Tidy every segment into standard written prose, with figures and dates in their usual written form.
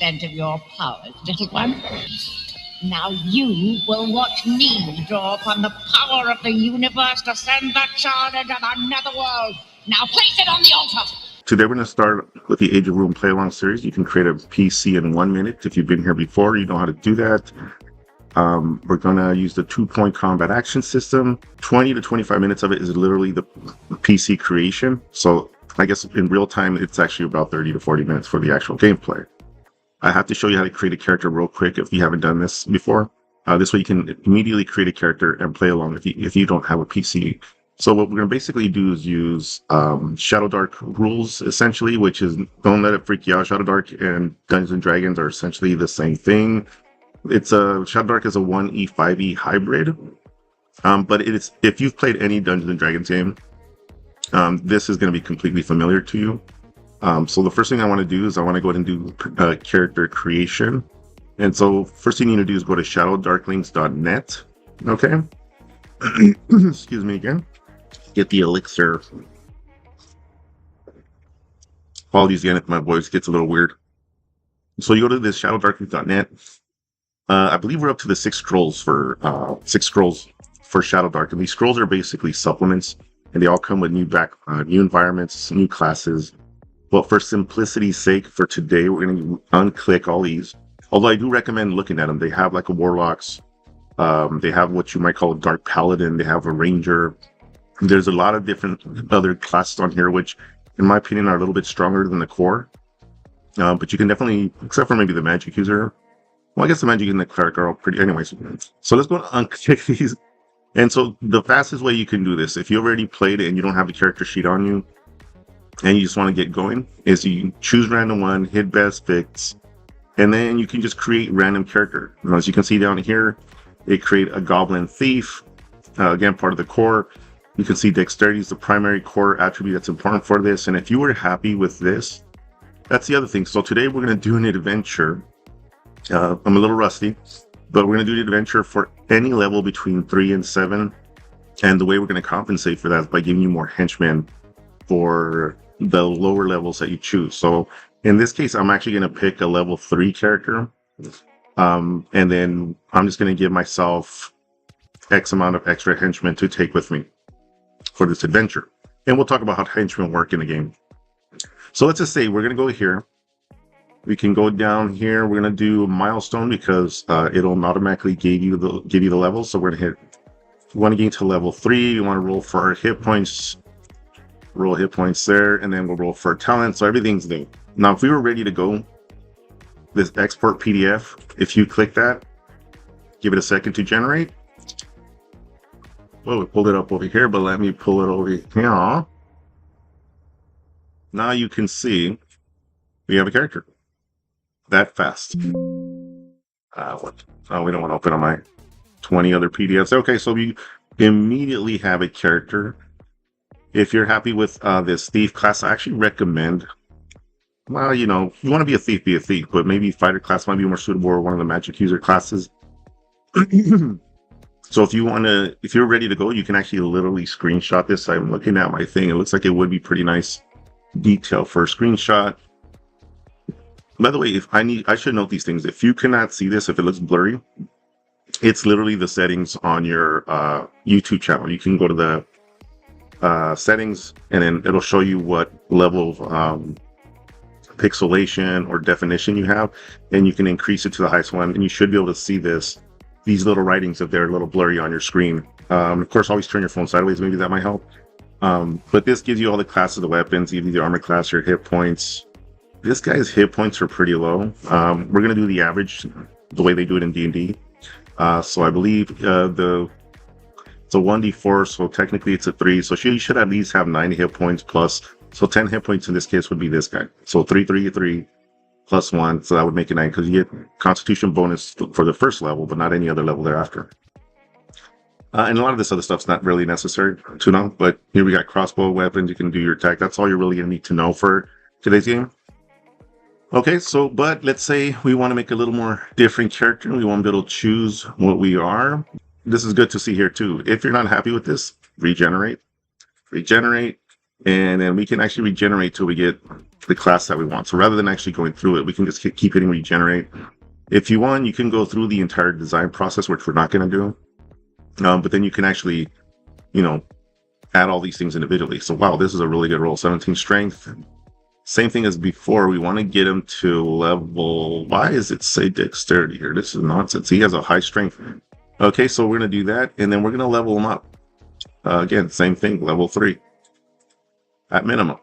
extent of your powers, little one. Now you will watch me draw upon the power of the universe to send the child into the netherworld. Now place it on the altar. Today we're going to start with the Age of Rune play-along series. You can create a PC in 1 minute. If you've been here before, you know how to do that. We're going to use the 2-point combat action system. 20 to 25 minutes of it is literally the PC creation. So I guess in real time, it's actually about 30 to 40 minutes for the actual gameplay. I have to show you how to create a character real quick if you haven't done this before. This way you can immediately create a character and play along if you don't have a PC. So what we're going to basically do is use Shadowdark rules, essentially, which is don't let it freak you out. Shadowdark and Dungeons & Dragons are essentially the same thing. Shadowdark is a 1E, 5E hybrid. But it's if you've played any Dungeons & Dragons game, this is going to be completely familiar to you. So the first thing I want to do is I want to go ahead and do character creation. And so first thing you need to do is go to shadowdarklinks.net. Okay. Excuse me again. Get the elixir. Apologies again if my voice gets a little weird. So you go to this shadowdarklinks.net. I believe we're up to the 6 scrolls for Shadowdark, and these scrolls are basically supplements, and they all come with new environments, new classes. But for simplicity's sake, for today, we're going to unclick all these. Although I do recommend looking at them. They have like a warlocks. They have what you might call a dark paladin. They have a ranger. There's a lot of different other classes on here, which, in my opinion, are a little bit stronger than the core. But you can definitely, except for maybe the magic user. Well, I guess the magic and the cleric are all pretty. Anyways, so let's go and unclick these. And so the fastest way you can do this, if you already played it and you don't have the character sheet on you, and you just want to get going, is you choose random one, hit best fix, and then you can just create random character. And as you can see down here, it create a goblin thief. Again, part of the core. You can see dexterity is the primary core attribute that's important for this. And if you were happy with this, that's the other thing. So today we're going to do an adventure. I'm a little rusty, but we're going to do the adventure for any level between 3 and 7. And the way we're going to compensate for that is by giving you more henchmen for the lower levels that you choose. So in this case, I'm actually going to pick a level 3 character. And then I'm just going to give myself X amount of extra henchmen to take with me for this adventure. And we'll talk about how henchmen work in the game. So let's just say we're going to go here. We can go down here. We're going to do a milestone because it'll automatically give you the levels. So we're going to hit, if you want to get to level 3, you want to roll for our hit points. Roll hit points there, and then we'll roll for talent. So everything's there. Now, if we were ready to go, this export PDF, if you click that, give it a second to generate. Well, we pulled it up over here, but let me pull it over here. Now you can see we have a character. That fast. What? Oh, we don't want to open on my 20 other PDFs. Okay, so we immediately have a character. If you're happy with this thief class, I actually recommend, well, you know, if you want to be a thief, but maybe fighter class might be more suitable, or one of the magic user classes. So if you're ready to go, you can actually literally screenshot this. I'm looking at my thing. It looks like it would be pretty nice detail for a screenshot. By the way, I should note these things. If you cannot see this, if it looks blurry, it's literally the settings on your YouTube channel. You can go to the settings, and then it'll show you what level of pixelation or definition you have, and you can increase it to the highest one, and you should be able to see these little writings if they're a little blurry on your screen. Of course, always turn your phone sideways. Maybe that might help. But this gives you all the classes of the weapons, give you the armor class, your hit points. This guy's hit points are pretty low. We're going to do the average, the way they do it in D&D. So I believe it's a 1d4, so technically it's a 3. So she should at least have 9 hit points plus. So 10 hit points in this case would be this guy. So 3, 3, 3 plus 1. So that would make it 9 because you get Constitution bonus for the first level, but not any other level thereafter. And a lot of this other stuff's not really necessary to know. But here we got crossbow weapons. You can do your attack. That's all you're really going to need to know for today's game. Okay, so, but let's say we want to make a little more different character. We want to be able to choose what we are. This is good to see here too. If you're not happy with this, regenerate. and then we can actually regenerate till we get the class that we want. So rather than actually going through it, we can just keep hitting regenerate. If you want, you can go through the entire design process, which we're not going to do. But then you can actually, add all these things individually. So wow, this is a really good roll. 17 strength. Same thing as before. We want to get him to level. Why does it say dexterity here? This is nonsense. He has a high strength. Okay, so we're going to do that, and then we're going to level him up. Again, same thing, level 3 at minimum.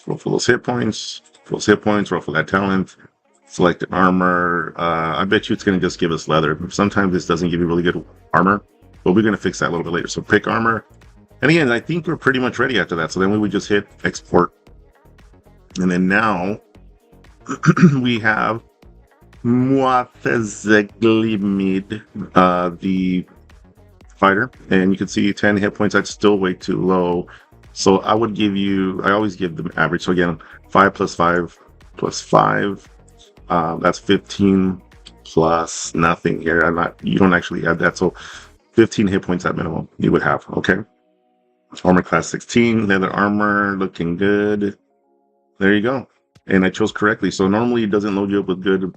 Roll for those hit points. Roll for that talent. Select armor. I bet you it's going to just give us leather. Sometimes this doesn't give you really good armor, but we're going to fix that a little bit later. So pick armor. And again, I think we're pretty much ready after that. So then we would just hit export. And then now we have Muathazeglimid, the fighter. And you can see 10 hit points. That's still way too low. So I always give them average. So again, 5 plus 5 plus 5. That's 15 plus nothing here. You don't actually add that. So 15 hit points at minimum you would have. Okay. Armor class 16, leather armor, looking good. There you go. And I chose correctly. So normally it doesn't load you up with good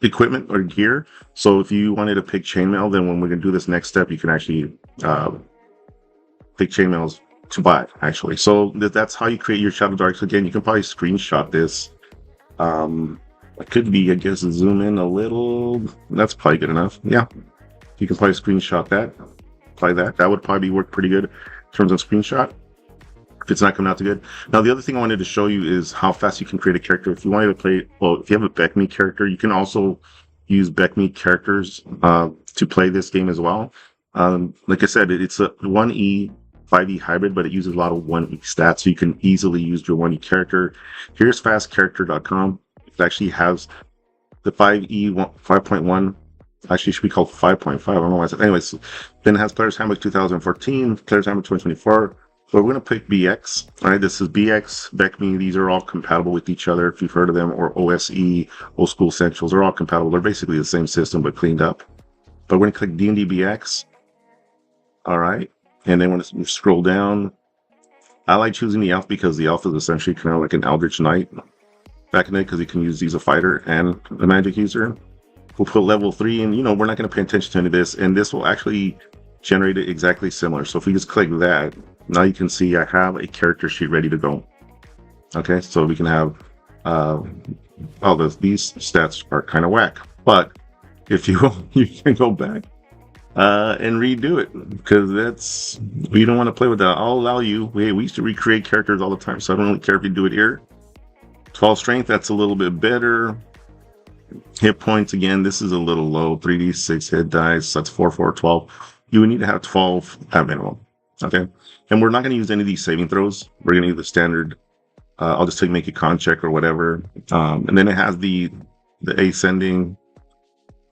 equipment or gear. So if you wanted to pick chainmail, then when we're gonna do this next step, you can actually pick chainmails to buy, actually. So that's how you create your Shadowdarks. Again, you can probably screenshot this. It could be, I guess, zoom in a little. That's probably good enough. Yeah. You can probably screenshot that, apply that. That would probably work pretty good in terms of screenshot, if it's not coming out too good. Now, the other thing I wanted to show you is how fast you can create a character. If you wanted to play, if you have a Beckme character, you can also use Beckme characters to play this game as well. Like I said, it's a 1E, 5E hybrid, but it uses a lot of 1E stats, so you can easily use your 1E character. Here's fastcharacter.com. It actually has the 5E 5.1. Actually, it should be called 5.5. I don't know why I said. Anyways, then it has Player's Handbook 2014, Player's Handbook 2024. So we're going to pick BX. All right, this is BX, Beckme. These are all compatible with each other, if you've heard of them, or OSE, Old School Essentials. They're all compatible. They're basically the same system, but cleaned up. But we're going to click D&D BX. All right, and then when we scroll down, I like choosing the elf because the elf is essentially kind of like an Eldritch Knight back in the day, because you can use these a fighter and a magic user. We'll put level 3, and we're not going to pay attention to any of this, and this will actually generate it exactly similar. So if we just click that, now you can see I have a character sheet ready to go. Okay, so we can have these stats are kind of whack, but if you can go back and redo it, because you don't want to play with that. I'll allow you. We used to recreate characters all the time, so I don't really care if you do it here. 12 strength, that's a little bit better. Hit points, again, this is a little low. 3d6 hit dice, that's 4, 4, 12. You would need to have 12 at minimum. Okay, and we're not going to use any of these saving throws. We're going to use the standard. I'll just make a con check or whatever. And then it has the ascending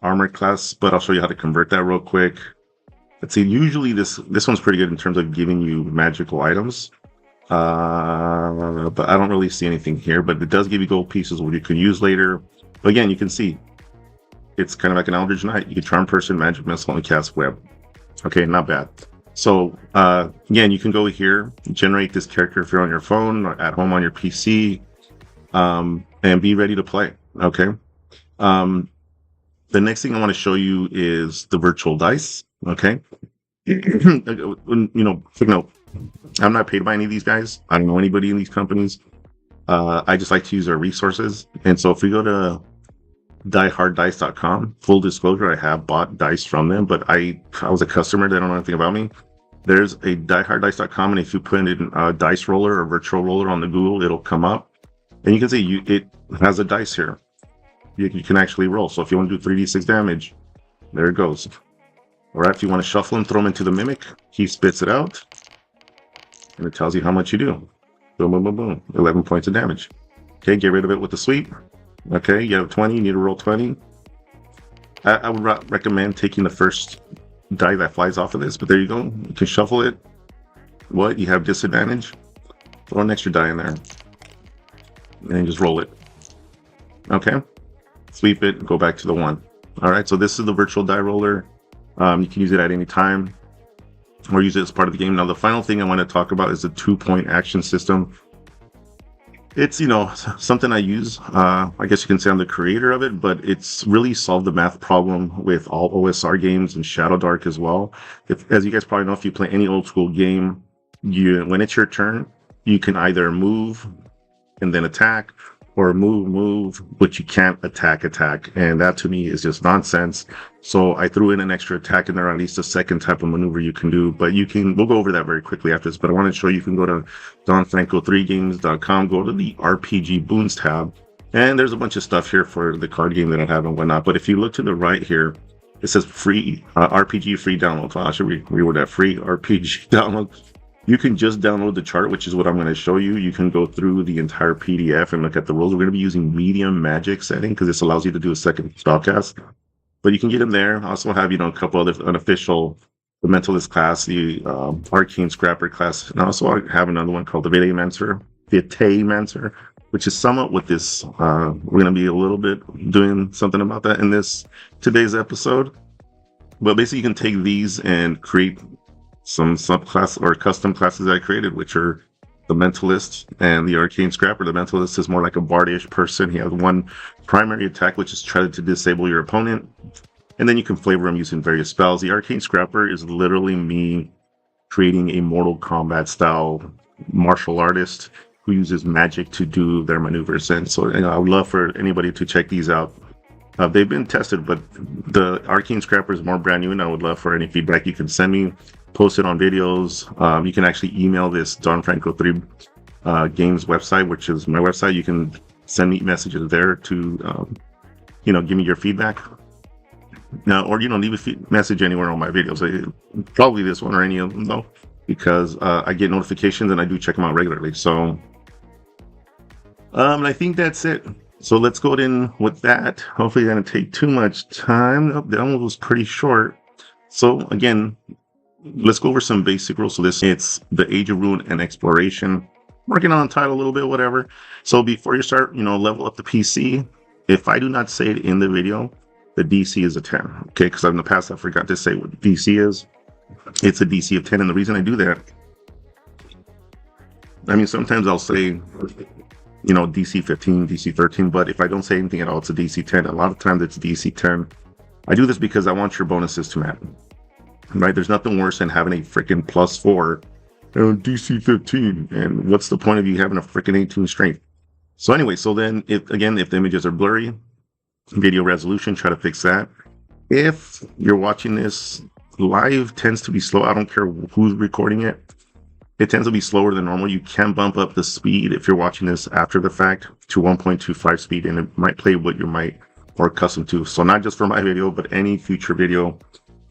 armor class, but I'll show you how to convert that real quick. Let's see. Usually this one's pretty good in terms of giving you magical items. But I don't really see anything here. But it does give you gold pieces, which you can use later. But again, you can see it's kind of like an Eldritch Knight. You can charm person, magic missile, and cast web. Okay, not bad. So again, you can go here, generate this character if you're on your phone or at home on your PC, and be ready to play. Okay. The next thing I want to show you is the virtual dice. Okay. Quick note. I'm not paid by any of these guys. I don't know anybody in these companies. I just like to use their resources. And so if we go to dieharddice.com, full disclosure, I have bought dice from them, but I was a customer. They don't know anything about me. There's a dieharddice.com, and if you put in a dice roller or virtual roller on the Google, it'll come up. And you can see it has a dice here. You can actually roll. So if you want to do 3d6 damage, there it goes. All right, if you want to shuffle and throw them into the mimic, he spits it out, and it tells you how much you do. Boom, boom, boom, boom. 11 points of damage. Okay, get rid of it with the sweep. Okay, you have 20, you need to roll 20. I would recommend taking the first die that flies off of this, but there you go. You can shuffle it. What? You have disadvantage? Throw an extra die in there. And just roll it. Okay. Sweep it, go back to the 1. All right, so this is the virtual die roller. You can use it at any time. or use it as part of the game. Now, the final thing I want to talk about is the 2-point action system. It's, something I use. I guess you can say I'm the creator of it, but it's really solved the math problem with all OSR games and Shadowdark as well. As you guys probably know, if you play any old school game, when it's your turn, you can either move and then attack, or move, but you can't attack. And that to me is just nonsense. So I threw in an extra attack in there, at least a second type of maneuver you can do. But we'll go over that very quickly after this. But I want to show you can go to donfranco3games.com, go to the RPG Boons tab. And there's a bunch of stuff here for the card game that I have and whatnot. But if you look to the right here, it says free RPG free download. Well, I should reword that, free RPG download. You can just download the chart, which is what I'm going to show you. You can go through the entire PDF and look at the rules. We're going to be using medium magic setting because this allows you to do a second spellcast. But you can get them there. I also have, a couple other unofficial, the Mentalist class, the Arcane Scrapper class. And also I have another one called the Vitaemancer, which is somewhat with this. We're going to be a little bit doing something about that in today's episode. But basically you can take these and create some subclass or custom classes that I created, which are the Mentalist and the Arcane Scrapper. The Mentalist is more like a bardish person. He has one primary attack, which is try to disable your opponent, and then you can flavor him using various spells. The Arcane Scrapper is literally me creating a Mortal Kombat style martial artist who uses magic to do their maneuvers. And so I would love for anybody to check these out. They've been tested, but the Arcane Scrapper is more brand new, and I would love for any feedback you can send me. Post it on videos. You can actually email this Don Franco 3 Games website, which is my website. You can send me messages there to, give me your feedback. Now, or leave a message anywhere on my videos. Probably this one or any of them though, because I get notifications and I do check them out regularly. So, I think that's it. So let's go in with that. Hopefully, it didn't take too much time. Oh, that one was pretty short. So again, let's go over some basic rules. So it's the Age of Ruin and Exploration. Working on the title a little bit, whatever. So before you start, level up the PC. If I do not say it in the video, the DC is a 10. Okay, because in the past I forgot to say what DC is. It's a DC of 10, and the reason I do that, sometimes I'll say, DC 15, DC 13, but if I don't say anything at all, it's a DC 10. A lot of times it's DC 10. I do this because I want your bonuses to matter. Right, there's nothing worse than having a freaking +4 DC 15, and what's the point of you having a freaking 18 strength? So anyway, so then if the images are blurry, video resolution, try to fix that. If you're watching this live, tends to be slow. I don't care who's recording it. It tends to be slower than normal. You can bump up the speed if you're watching this after the fact to 1.25 speed, and it might play what you are accustomed to. So not just for my video, but any future video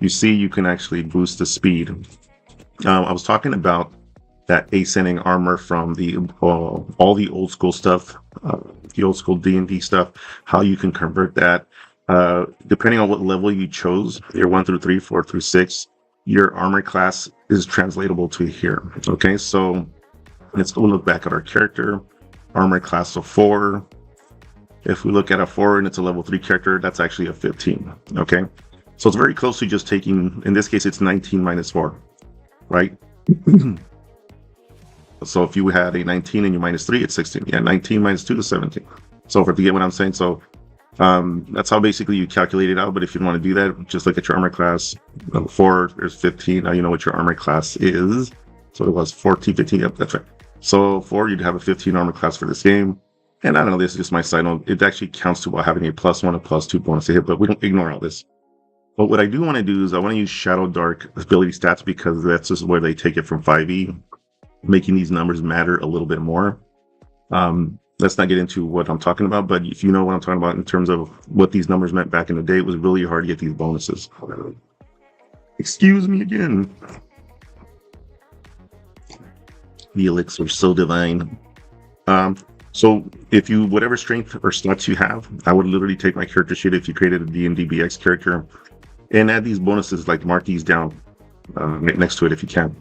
you see, you can actually boost the speed. I was talking about that ascending armor from all the old school stuff, the old school D&D stuff, how you can convert that. Depending on what level you chose, your 1 through 3, 4 through 6, your armor class is translatable to here. Okay, so let's go look back at our character. Armor class of 4. If we look at a 4 and it's a level 3 character, that's actually a 15. Okay. So it's very close to just taking, in this case, it's 19 minus 4, right? So if you had a 19 and you minus 3, it's 16. Yeah, 19 minus 2 is 17. So if you get what I'm saying, so that's how basically you calculate it out. But if you want to do that, just look at your armor class. 4 is 15. Now you know what your armor class is. So it was 14, 15. Yep, that's right. So 4, you'd have a 15 armor class for this game. And I don't know, this is just my side note. It actually counts to having a +1, a +2 bonus to hit, but we don't ignore all this. But what I do want to do is I want to use Shadowdark ability stats because that's just where they take it from 5e, making these numbers matter a little bit more. Let's not get into what I'm talking about, but if you know what I'm talking about in terms of what these numbers meant back in the day, it was really hard to get these bonuses. Excuse me again. The elixir so divine. So if you, whatever strength or stats you have, I would literally take my character sheet if you created a D&D BX character and add these bonuses, like mark these down next to it if you can.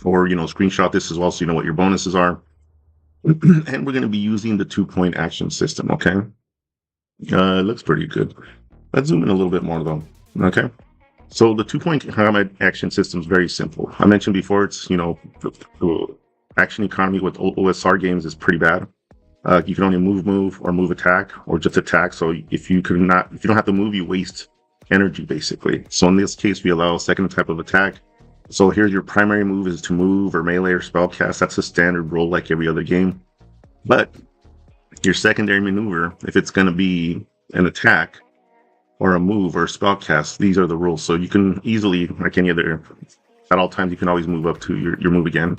Or, screenshot this as well so you know what your bonuses are. And we're going to be using the 2-point action system, okay? It looks pretty good. Let's zoom in a little bit more though, okay? So the 2-point combat action system is very simple. I mentioned before, it's, the action economy with OSR games is pretty bad. You can only move, or move attack, or just attack. So if you don't have to move, you waste energy basically. So in this case, we allow a second type of attack. So here's your primary move is to move or melee or spellcast. That's a standard role like every other game. But your secondary maneuver, if it's going to be an attack or a move or a spellcast, these are the rules. So you can easily, like any other, at all times, you can always move up to your move again.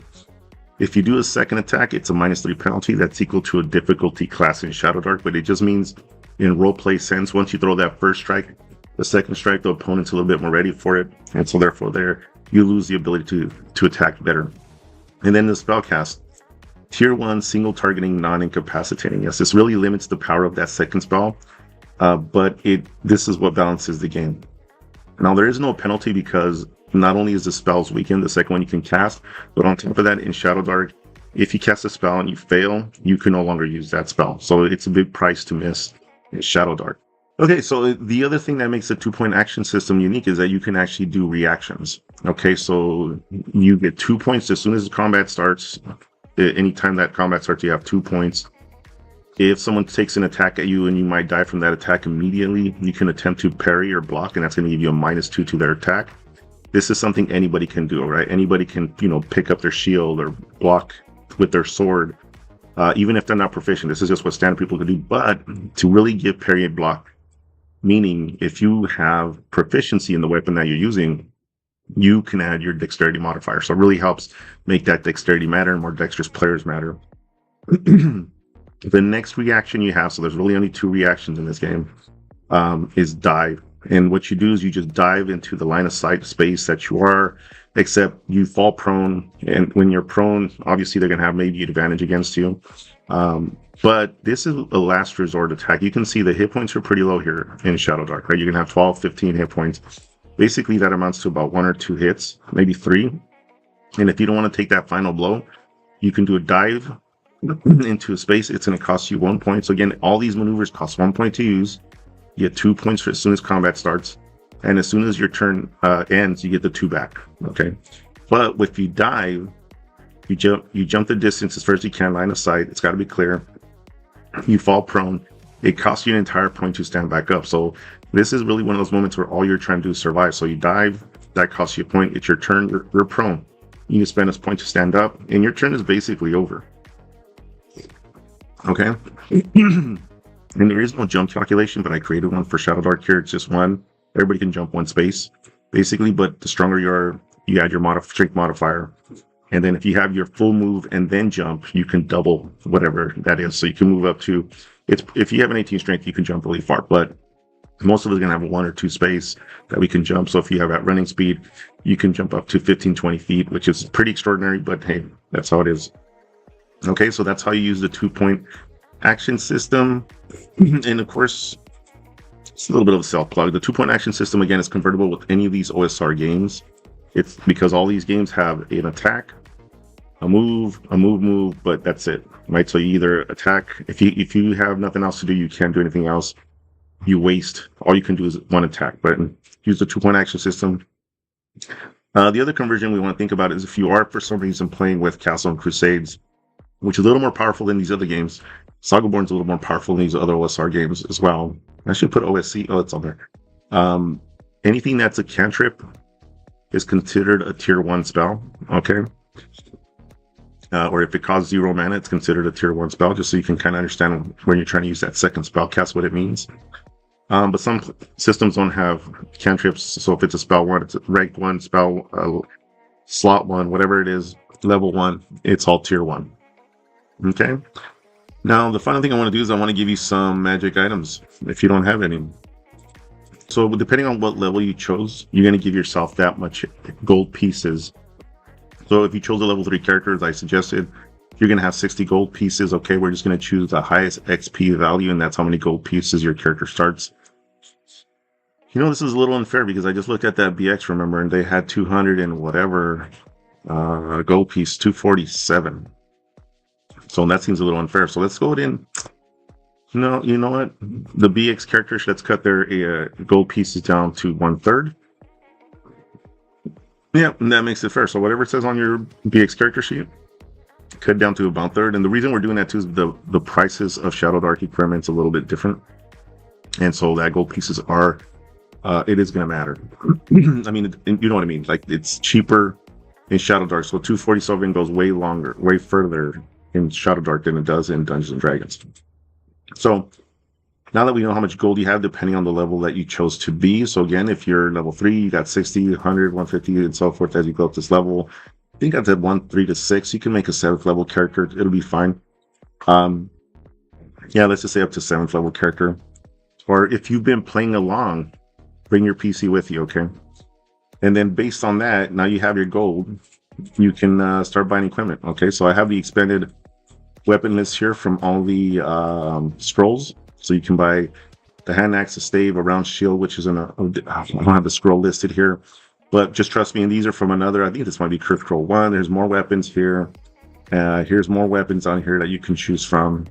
If you do a second attack, it's a -3 penalty. That's equal to a difficulty class in Shadowdark, but it just means in roleplay sense, once you throw that first strike, the second strike, the opponent's a little bit more ready for it. And so therefore there, you lose the ability to attack better. And then the spellcast, tier 1, single targeting, non-incapacitating. Yes, this really limits the power of that second spell, but this is what balances the game. Now there is no penalty because not only is the spells weakened, the second one you can cast, but on top of that, in Shadowdark, if you cast a spell and you fail, you can no longer use that spell. So it's a big price to miss in Shadowdark. Okay, so the other thing that makes the 2-point action system unique is that you can actually do reactions. Okay, so you get 2 points as soon as the combat starts. Anytime that combat starts, you have 2 points. If someone takes an attack at you and you might die from that attack immediately, you can attempt to parry or block, and that's going to give you a -2 to their attack. This is something anybody can do, right? Anybody can, pick up their shield or block with their sword, even if they're not proficient. This is just what standard people can do. But to really give parry and block, meaning if you have proficiency in the weapon that you're using, you can add your dexterity modifier. So it really helps make that dexterity matter and more dexterous players matter. The next reaction you have, so there's really only 2 reactions in this game, is dive. And what you do is you just dive into the line of sight space that you are, except you fall prone. And when you're prone, obviously they're going to have maybe advantage against you. But this is a last resort attack. You can see the hit points are pretty low here in Shadowdark, right? You're going to have 12, 15 hit points. Basically, that amounts to about 1 or 2 hits, maybe 3. And if you don't want to take that final blow, you can do a dive into a space. It's going to cost you 1 point. So again, all these maneuvers cost 1 point to use. You get 2 points for as soon as combat starts, and as soon as your turn ends, you get the 2 back. Okay, but if you dive, you jump the distance as far as you can, line of sight. It's got to be clear. You fall prone. It costs you an entire point to stand back up. So this is really one of those moments where all you're trying to do is survive. So you dive, that costs you a point. It's your turn. You're prone. You can spend a point to stand up, and your turn is basically over. Okay. And there is no jump calculation, but I created one for Shadowdark here. It's just one. Everybody can jump 1 space, basically, but the stronger you are, you add your strength modifier. And then if you have your full move and then jump, you can double whatever that is. So you can move up to, if you have an 18 strength, you can jump really far, but most of us are going to have 1 or 2 space that we can jump. So if you have that running speed, you can jump up to 15, 20 feet, which is pretty extraordinary, but hey, that's how it is. Okay, so that's how you use the 2-point action system. And of course, it's a little bit of a self-plug. The 2-point action system, again, is convertible with any of these OSR games. It's because all these games have an attack, a move, but that's it, right? So you either attack, if you have nothing else to do, you can't do anything else. You waste, all you can do is 1 attack, but use the 2-point action system. The other conversion we want to think about is if you are, for some reason, playing with Castle and Crusades, which is a little more powerful than these other games. Sagaborn's a little more powerful than these other OSR games as well. I should put OSC. Oh, it's on there. Anything that's a cantrip is considered a tier 1 spell. Okay. Or if it costs 0 mana, it's considered a tier 1 spell, just so you can kind of understand when you're trying to use that second spell cast what it means. But some systems don't have cantrips, so if it's a spell 1, it's a rank 1 spell, slot 1, whatever it is, level 1, it's all tier 1. Okay. Now, the final thing I want to do is I want to give you some magic items if you don't have any. So depending on what level you chose, you're going to give yourself that much gold pieces. So if you chose a level 3 character, as I suggested, you're going to have 60 gold pieces. Okay, we're just going to choose the highest XP value, and that's how many gold pieces your character starts. This is a little unfair because I just looked at that BX, remember, and they had 200 and whatever gold piece, 247. So that seems a little unfair. So let's go ahead and, you know what? The BX characters, let's cut their gold pieces down to 1/3. Yeah, and that makes it fair. So whatever it says on your BX character sheet, cut down to about third. And the reason we're doing that too is the prices of Shadowdark equipment's a little bit different, and so that gold pieces are it is going to matter. I mean, you know what I mean. Like it's cheaper in Shadowdark, so 247 goes way longer, way further in Shadowdark than it does in Dungeons and Dragons. So now that we know how much gold you have, depending on the level that you chose to be. So again, if you're level 3, you got 60, 100, 150, and so forth as you go up this level. I think I've said 1, 3 to 6. You can make a 7th level character. It'll be fine. Yeah, let's just say up to 7th level character. Or if you've been playing along, bring your PC with you, okay? And then based on that, now you have your gold. You can start buying equipment, okay? So I have the expanded weapon list here from all the scrolls. So you can buy the hand axe, the stave, a round shield, which is I don't have the scroll listed here, but just trust me. And these are from another. I think this might be Crit Scroll 1. There's more weapons here. Here's more weapons on here that you can choose from.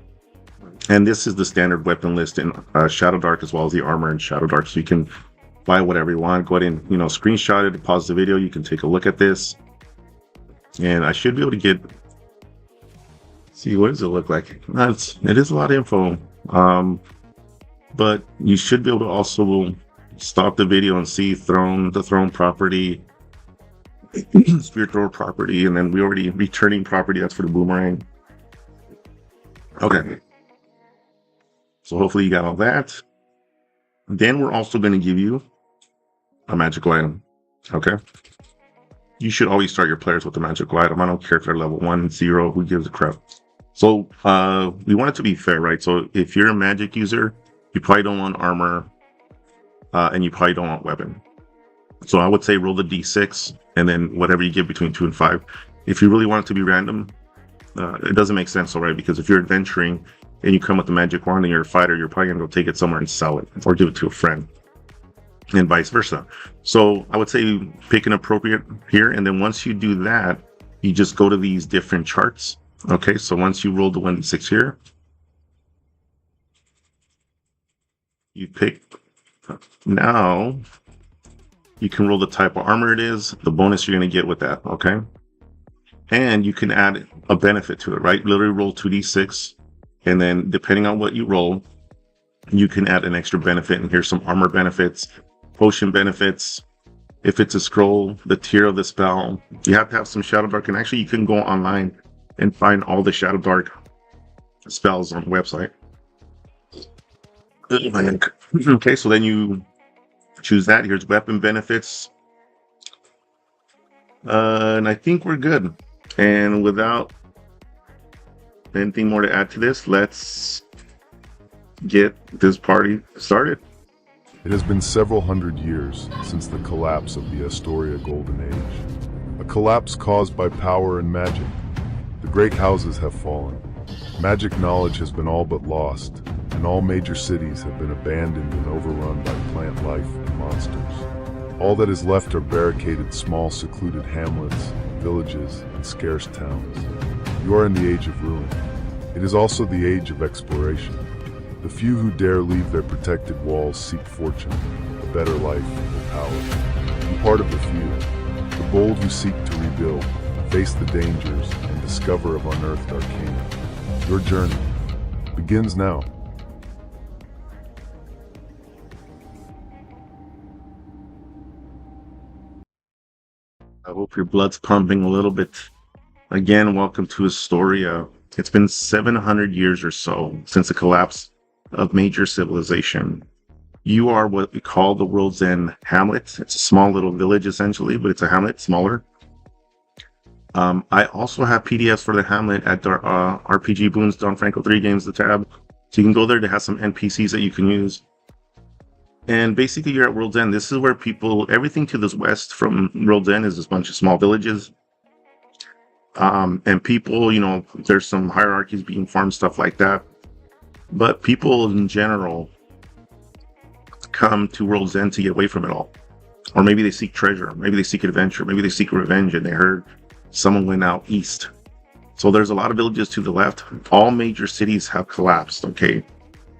And this is the standard weapon list in Shadowdark, as well as the armor in Shadowdark. So you can buy whatever you want. Go ahead and screenshot it, pause the video. You can take a look at this, and I should be able to see what does it look like. It is a lot of info. But you should be able to also stop the video and see the throne property, spirit thrower property, and then we already returning property. That's for the boomerang. Okay. So hopefully you got all that. Then we're also going to give you a magical item. Okay. You should always start your players with a magical item. I don't care if they're level 1, 0, who gives a crap. So we want it to be fair, right? So if you're a magic user, you probably don't want armor, and you probably don't want weapon. So I would say roll the d6, and then whatever you get between 2 and 5. If you really want it to be random, it doesn't make sense, right? Because if you're adventuring and you come with the magic wand and you're a fighter, you're probably going to go take it somewhere and sell it, or give it to a friend, and vice versa. So I would say pick an appropriate here, and then once you do that, you just go to these different charts. Okay, so once you roll the 1d6 here, you pick. Now you can roll the type of armor it is, the bonus you're going to get with that, okay? And you can add a benefit to it, right? Literally roll 2d6, and then depending on what you roll, you can add an extra benefit. And here's some armor benefits, potion benefits. If it's a scroll, the tier of the spell, you have to have some Shadowdark. And actually, you can go online and find all the Shadowdark spells on the website. Okay, so then you choose that. Here's weapon benefits. And I think we're good. And without anything more to add to this, let's get this party started. It has been several hundred years since the collapse of the Astoria Golden Age. A collapse caused by power and magic. The great houses have fallen. Magic knowledge has been all but lost, and all major cities have been abandoned and overrun by plant life and monsters. All that is left are barricaded small secluded hamlets, villages, and scarce towns. You are in the age of ruin. It is also the age of exploration. The few who dare leave their protected walls seek fortune, a better life, or power. Be part of the few, the bold who seek to rebuild, face the dangers, and discover of unearthed arcana. Your journey begins now. I hope your blood's pumping a little bit. Again, welcome to Astoria. It's been 700 years or so since the collapse of major civilization. You are what we call the World's End Hamlet. It's a small little village essentially, but it's a hamlet, smaller. I also have PDFs for the hamlet at our RPG Boons, Don Franco 3 Games, the tab. So you can go there to have some NPCs that you can use. And basically you're at World's End. This is where everything to the west from World's End is this bunch of small villages. And people, there's some hierarchies being formed, stuff like that. But people in general come to World's End to get away from it all. Or maybe they seek treasure, maybe they seek adventure, maybe they seek revenge, and they heard someone went out east. So there's a lot of villages to the left. All major cities have collapsed, okay?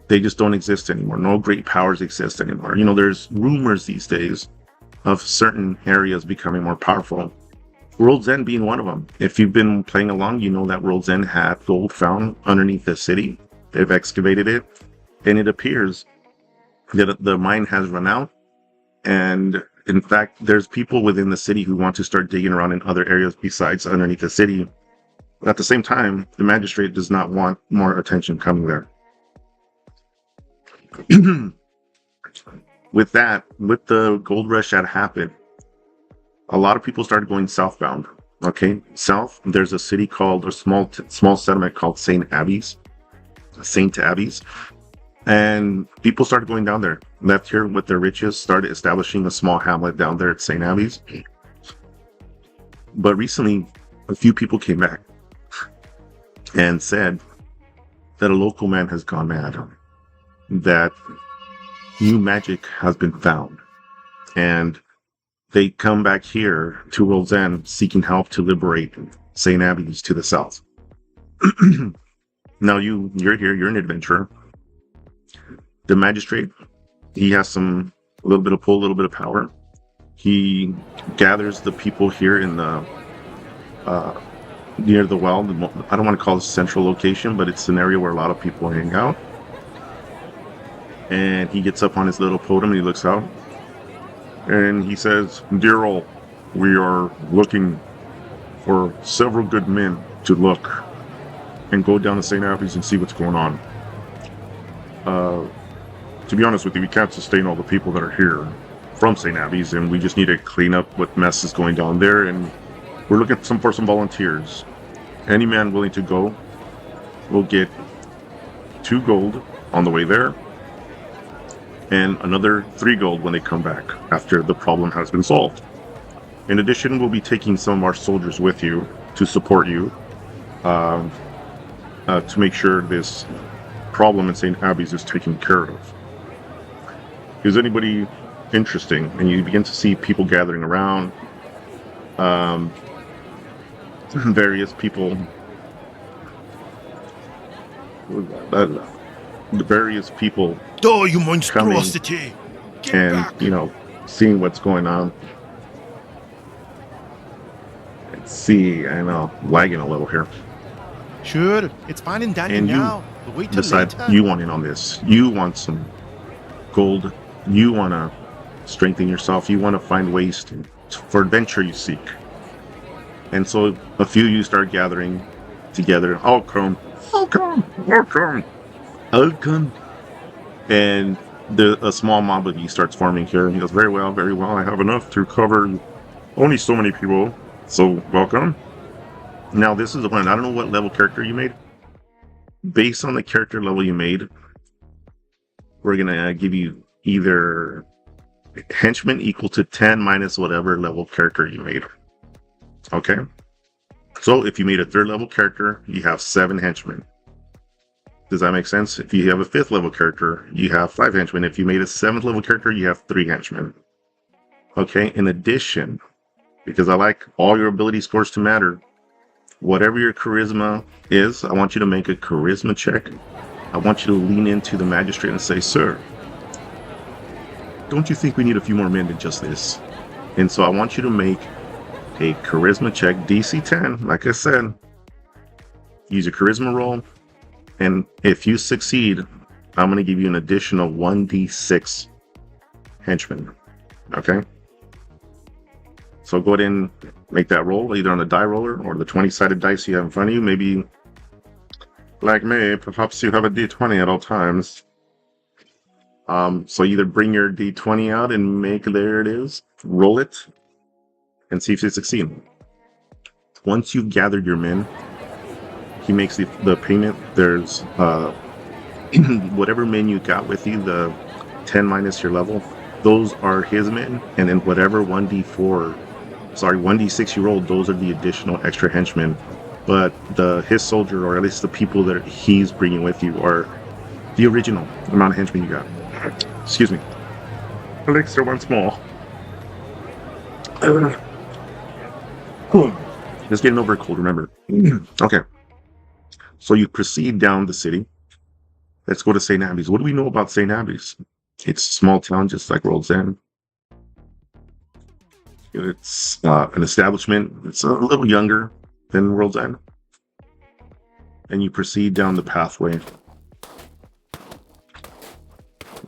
They just don't exist anymore. No great powers exist anymore. There's rumors these days of certain areas becoming more powerful. World's End being one of them. If you've been playing along, you know that World's End had gold found underneath the city. They've excavated it, and it appears that the mine has run out. And in fact, there's people within the city who want to start digging around in other areas besides underneath the city. But at the same time, the magistrate does not want more attention coming there. With the gold rush that happened, a lot of people started going southbound. Okay, south, there's a city called, a small settlement called St. Abbey's. And people started going down there, left here with their riches, started establishing a small hamlet down there at St. Abbey's. But recently, a few people came back and said that a local man has gone mad, that new magic has been found, and they come back here to World's End seeking help to liberate St. Abbey's to the south. Now you're here, you're an adventurer. The magistrate, he has a little bit of pull, a little bit of power. He gathers the people here in the near the well. I don't want to call it central location, but it's an area where a lot of people hang out. And he gets up on his little podium and he looks out. And he says, "Dear all, we are looking for several good men to look and go down to St. Abbey's and see what's going on. To be honest with you, we can't sustain all the people that are here from St. Abbey's, and we just need to clean up what mess is going down there, and we're looking for some volunteers. Any man willing to go will get 2 gold on the way there, and another 3 gold when they come back after the problem has been solved. In addition, we'll be taking some of our soldiers with you to support you, to make sure this problem in St. Abbey's is taken care of. Is anybody interesting?" And you begin to see people gathering around, various people, Oh, you monstrosity! Get and back! seeing what's going on. Let's see, I know, lagging a little here. Sure, it's fine and dandy And you now. But wait till Decide later. you want in on this. You want some gold. You want to strengthen yourself. You want to find ways for adventure you seek. And so a few of you start gathering together. I'll come. And a small mob of you starts forming here. And he goes, very well. I have enough to cover only so many people. So welcome. Now this is the one. I don't know what level character you made. Based on the character level you made, we're going to give you either henchman equal to 10 minus whatever level character you made. Okay? So if you made a 3rd level character, you have 7 henchmen. Does that make sense? If you have a 5th level character, you have 5 henchmen. If you made a 7th level character, you have 3 henchmen. Okay? In addition, because I like all your ability scores to matter, whatever your charisma is, I want you to make a charisma check. I want you to lean into the magistrate and say, "Sir, don't you think we need a few more men than just this?" And so I want you to make a charisma check, DC 10, like I said. Use your charisma roll, and if you succeed, I'm going to give you an additional 1d6 henchmen. Okay? So go ahead and make that roll, either on the die roller or the 20-sided dice you have in front of you. Maybe, like me, perhaps you have a d20 at all times. So either bring your d20 out and there it is, roll it, and see if you succeed. Once you've gathered your men, he makes the payment. There's whatever men you got with you, the 10 minus your level, those are his men, and then whatever 1d6 you rolled, those are the additional extra henchmen. But his soldier, or at least the people that he's bringing with you, are the original amount of henchmen you got. Excuse me. Elixir once more. Just getting over a cold, remember. Okay. So you proceed down the city. Let's go to St. Abbey's. What do we know about St. Abbey's? It's a small town just like World's End. It's an establishment. It's a little younger than World's End. And you proceed down the pathway.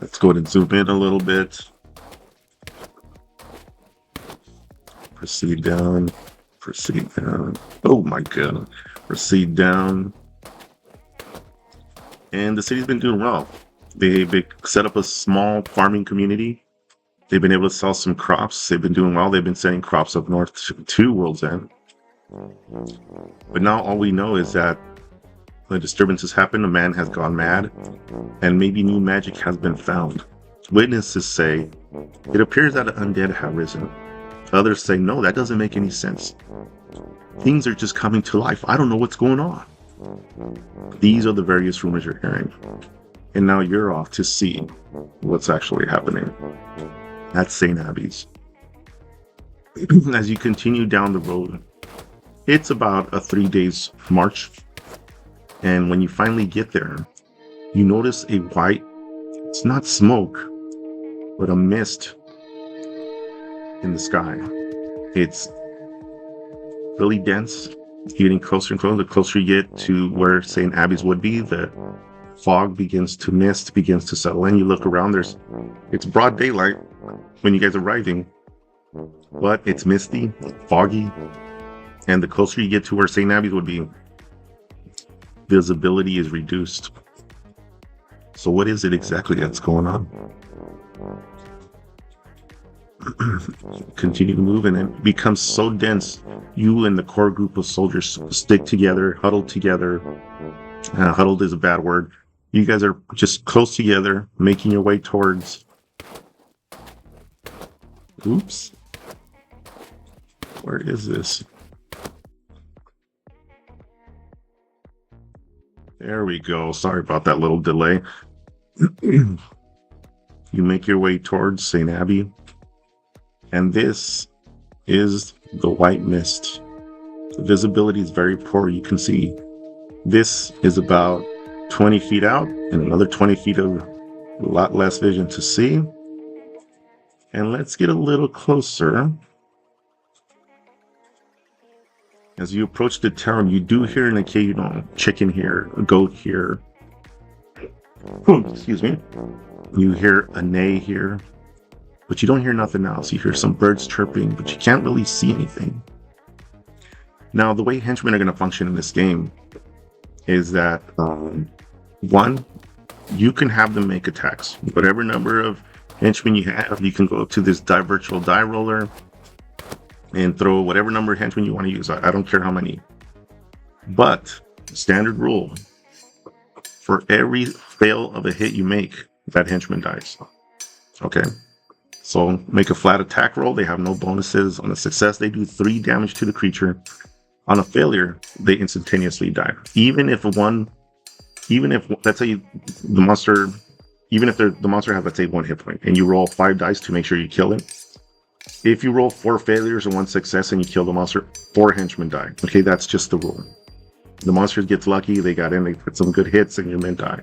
Let's go ahead and zoom in a little bit. Proceed down. Proceed down. Oh my god. Proceed down. And the city's been doing well. They set up a small farming community. They've been able to sell some crops. They've been doing well. They've been sending crops up north to World's End. But now all we know is that the disturbances happened, a man has gone mad, and maybe new magic has been found. Witnesses say it appears that an undead have risen. Others say no, that doesn't make any sense. Things are just coming to life. I don't know what's going on. These are the various rumors you're hearing. And now you're off to see what's actually happening at St. Abby's. As you continue down the road, it's about a 3 days march. And when you finally get there, you notice a white, it's not smoke, but a mist in the sky. It's really dense, getting closer and closer. The closer you get to where St. Abby's would be, the fog begins to mist, begins to settle in. You look around, it's broad daylight when you guys are arriving, but it's misty, foggy, and the closer you get to where St. Abby's would be, visibility is reduced. So what is it exactly that's going on? Continue to move, and it becomes so dense. You and the core group of soldiers stick together, huddled together. Huddled is a bad word. You guys are just close together, making your way towards... Oops. Where is this? There we go. Sorry about that little delay. You make your way towards St. Abby. And this is the white mist. The visibility is very poor. You can see this is about 20 feet out and another 20 feet of a lot less vision to see. And let's get a little closer. As you approach the town, you do hear an occasional chicken here, a goat here. Excuse me. You hear a neigh here, but you don't hear nothing else. You hear some birds chirping, but you can't really see anything. Now, the way henchmen are going to function in this game is that, one, you can have them make attacks. Whatever number of henchmen you have, you can go to this virtual die roller and throw whatever number of henchmen you want to use. I don't care how many. But, standard rule, for every fail of a hit you make, that henchman dies. Okay? So, make a flat attack roll. They have no bonuses. On a success, they do 3 damage to the creature. On a failure, they instantaneously die. Even if, let's say, the monster, the monster has, let's say, 1 hit point, and you roll 5 dice to make sure you kill it. If you roll 4 failures and 1 success and you kill the monster, 4 henchmen die. Okay, that's just the rule. The monster gets lucky, they got in, they put some good hits, and your men die.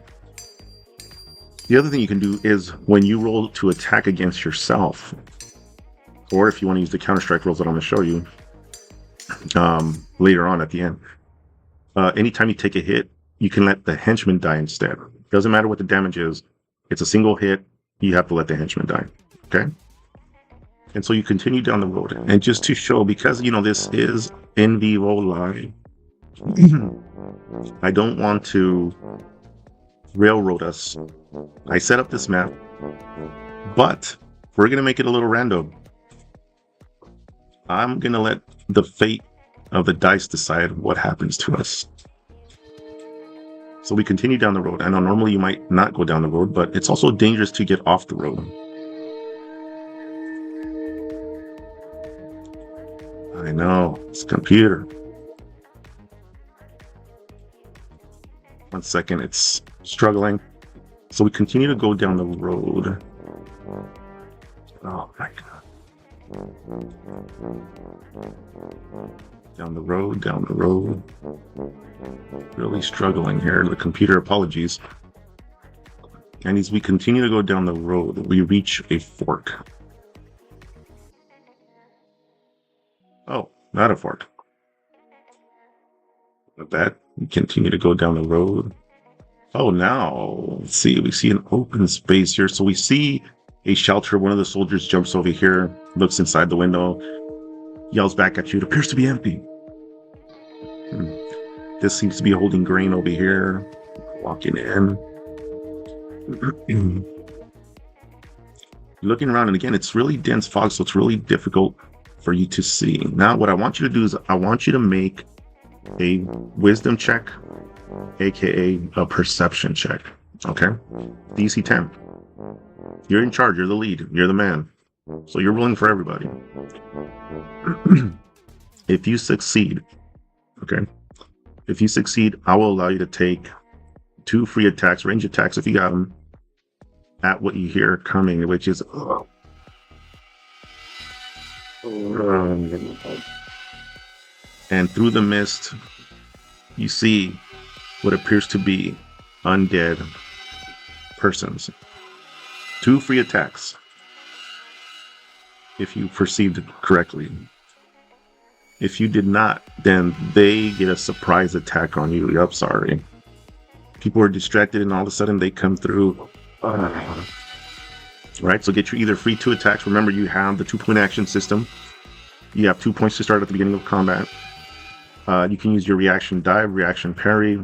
The other thing you can do is when you roll to attack against yourself, or if you want to use the counter-strike rolls that I'm going to show you later on at the end, anytime you take a hit, you can let the henchman die instead. Doesn't matter what the damage is. It's a single hit. You have to let the henchman die. Okay? And so you continue down the road. And just to show, because, this is in vivo live, I don't want to railroad us. I set up this map, but we're going to make it a little random. I'm going to let the fate of the dice decide what happens to us. So we continue down the road. I know normally you might not go down the road, but it's also dangerous to get off the road. I know, it's a computer. 1 second, it's struggling. So we continue to go down the road. Oh my god. Down the road. Really struggling here. The computer, apologies. And as we continue to go down the road, we reach a fork. Oh, not a fork. With that, we continue to go down the road. Oh, now, let's see, we see an open space here. So we see a shelter. One of the soldiers jumps over here, looks inside the window, yells back at you. It appears to be empty. This seems to be holding grain over here. Walking in. Looking around, and again, it's really dense fog, so it's really difficult for you to see. Now, what I want you to do is I want you to make a wisdom check, aka a perception check. Okay? DC 10. You're in charge, you're the lead, you're the man. So you're ruling for everybody. If you succeed, okay? If you succeed, I will allow you to take 2 free attacks, range attacks if you got them, at what you hear coming, which is and through the mist, you see what appears to be undead persons. 2 free attacks, if you perceived it correctly. If you did not, then they get a surprise attack on you. Yup, sorry. People are distracted, and all of a sudden they come through. Right, so get your either free 2 attacks. Remember, you have the 2-point action system. You have 2 points to start at the beginning of combat. You can use your reaction dive, reaction parry,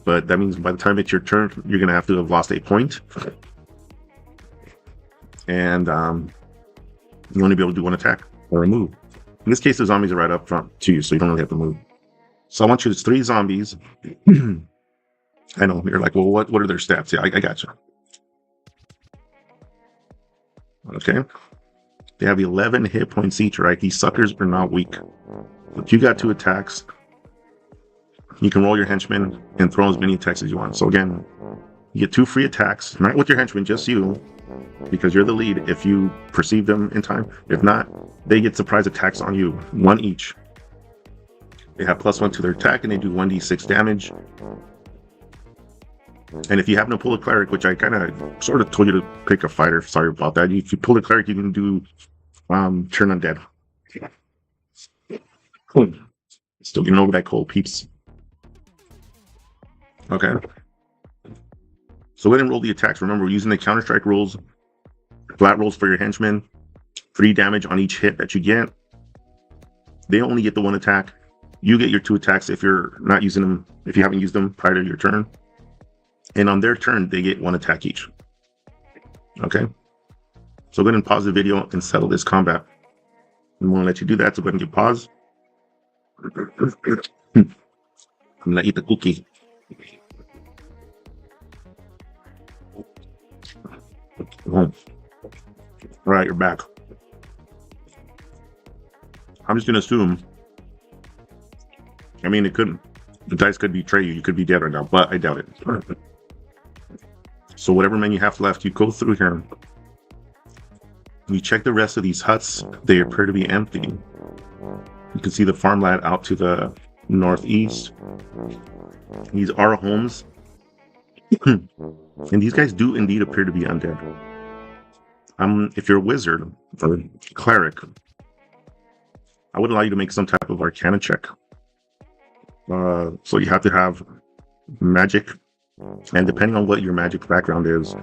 but that means by the time it's your turn, you're going to have to have lost a point. And you only be able to do 1 attack or a move. In this case, the zombies are right up front to you, so you don't really have to move. So I want you to 3 zombies. I know, you're like, well, what are their stats? Yeah, I got you. Okay. They have 11 hit points each, right? These suckers are not weak. But you got 2 attacks. You can roll your henchmen and throw as many attacks as you want. So again, you get 2 free attacks, not with your henchmen, just you, because you're the lead if you perceive them in time. If not, they get surprise attacks on you, 1 each. They have +1 to their attack, and they do 1d6 damage. And if you happen to pull a cleric, which I kind of sort of told you to pick a fighter, sorry about that. If you pull a cleric, you can do turn undead. Still getting over that cold, peeps. Okay. So go ahead and roll the attacks. Remember, we're using the Counter-Strike rules. Flat rolls for your henchmen. 3 damage on each hit that you get. They only get the 1 attack. You get your 2 attacks if you're not using them, if you haven't used them prior to your turn. And on their turn, they get 1 attack each. Okay? So go ahead and pause the video and settle this combat. I'm going to let you do that, so go ahead and get pause. I'm going to eat the cookie. All right, you're back. I'm just going to assume. I mean, the dice could betray you. You could be dead right now, but I doubt it. So whatever men you have left, you go through here. You check the rest of these huts. They appear to be empty. You can see the farmland out to the northeast. These are homes. And these guys do indeed appear to be undead. If you're a wizard or cleric, I would allow you to make some type of arcana check. So you have to have magic, and depending on what your magic background is,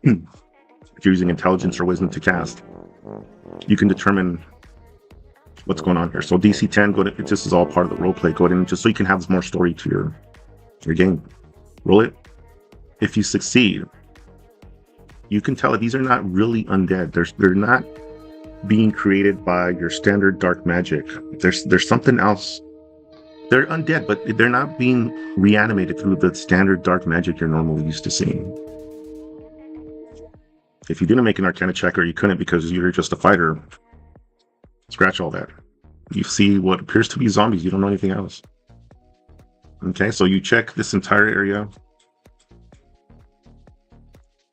if you're using intelligence or wisdom to cast, you can determine what's going on here. So DC 10, this is all part of the roleplay. Go ahead and just so you can have more story to your game. Roll it. If you succeed, you can tell that these are not really undead. They're not being created by your standard dark magic. There's something else. They're undead, but they're not being reanimated through the standard dark magic you're normally used to seeing. If you didn't make an arcana check, or you couldn't because you're just a fighter, scratch all that. You see what appears to be zombies. You don't know anything else. Okay, so you check this entire area.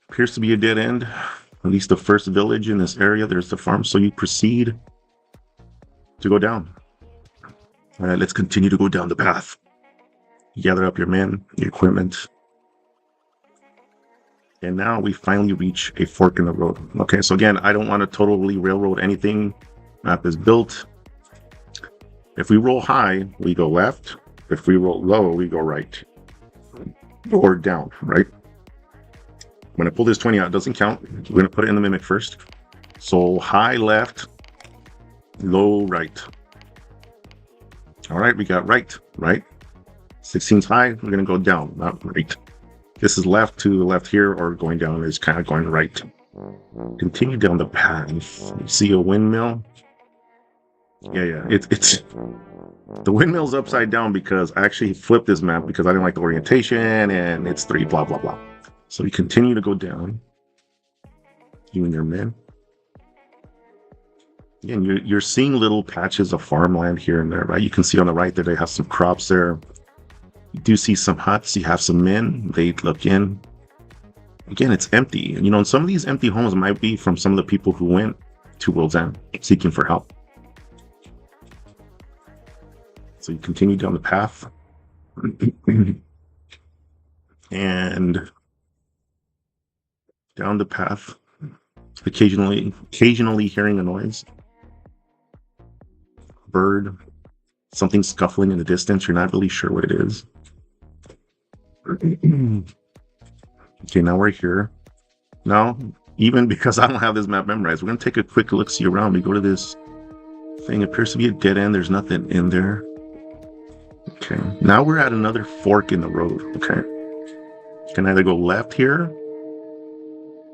Appears to be a dead end. At least the first village in this area. There's the farm. So you proceed to go down. All right, let's continue to go down the path. You gather up your men, your equipment. And now we finally reach a fork in the road. Okay, so again, I don't want to totally railroad anything. Map is built. If we roll high, we go left. If we roll low, we go right. Or down, right? When I pull this 20 out, it doesn't count. We're going to put it in the mimic first. So high left, low right. All right, we got right. 16's high, we're going to go down, not right. This is left to the left here, or going down is kind of going right. Continue down the path. You see a windmill? Yeah. It's the windmill's upside down because I actually flipped this map because I didn't like the orientation, and it's 3, blah, blah, blah. So we continue to go down. You and your men. Again, you're seeing little patches of farmland here and there, right? You can see on the right that they have some crops there. You do see some huts. You have some men. They look in. Again, it's empty. And, and some of these empty homes might be from some of the people who went to World's End seeking for help. So you continue down the path. And down the path, occasionally hearing a noise. Bird, something scuffling in the distance. You're not really sure what it is. Okay, now we're here. Now, even because I don't have this map memorized, we're going to take a quick look-see around. We go to this thing. It appears to be a dead end. There's nothing in there. Okay, now we're at another fork in the road. Okay. You can either go left here